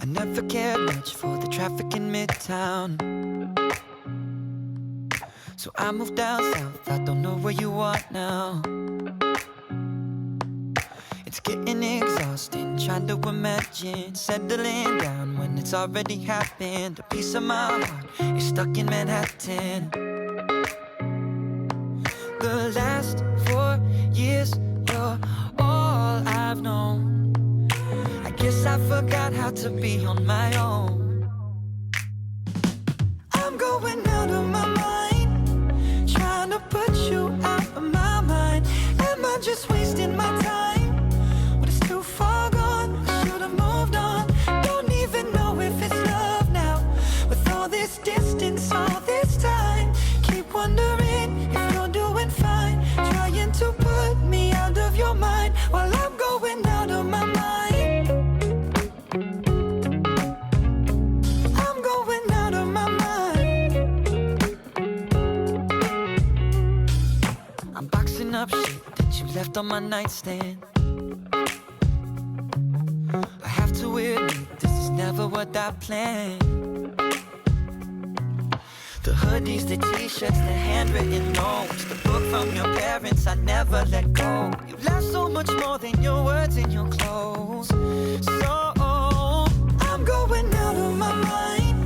never cared much for the traffic in Midtown. So I moved down south, I don't know where you are now. It's getting exhausting, trying to imagine settling down when it's already happened. A piece of my heart is stuck in Manhattan. The last 4 years, you're all I've known. I guess I forgot how to be on my own. I'm going out of my mind, trying to put you out of my mind. Am I just wasting my time? When it's too far gone, I should have moved on. Don't even know if it's love now. With all this distance, all this time, keep wondering if you're doing fine. Trying to put me out of your mind while I'm going out of my mind. I'm going out of my mind. I'm boxing up shit that you left on my nightstand. I have to admit, this is never what I planned. The hoodies, the t-shirts, the handwritten notes, the book from your parents, I never let go. You laugh so much more than your words and your clothes. So I'm going out of my mind,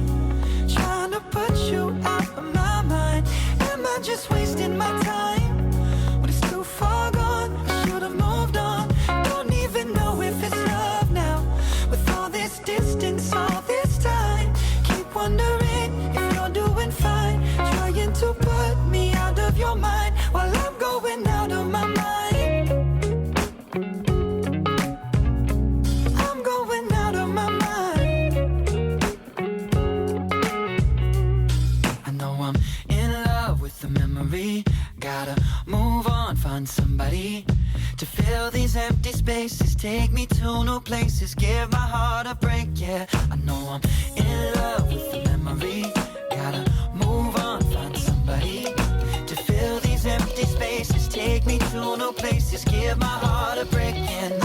trying to put you out of my mind. Am I just wasting my time? When it's too far gone, I should have moved on. Don't even know if it's love now. With all this distance, all this time, keep wondering if you're doing fine. Trying to put me out of your mind while I'm going out of my mind. I'm going out of my mind. I know I'm in love with the memory. Gotta move on, find somebody to fill these empty spaces. Take me to new places, give my heart a break, yeah. I know I'm in love with the memory. Gotta move on, find somebody to fill these empty spaces. Take me to new places, give my heart a break, and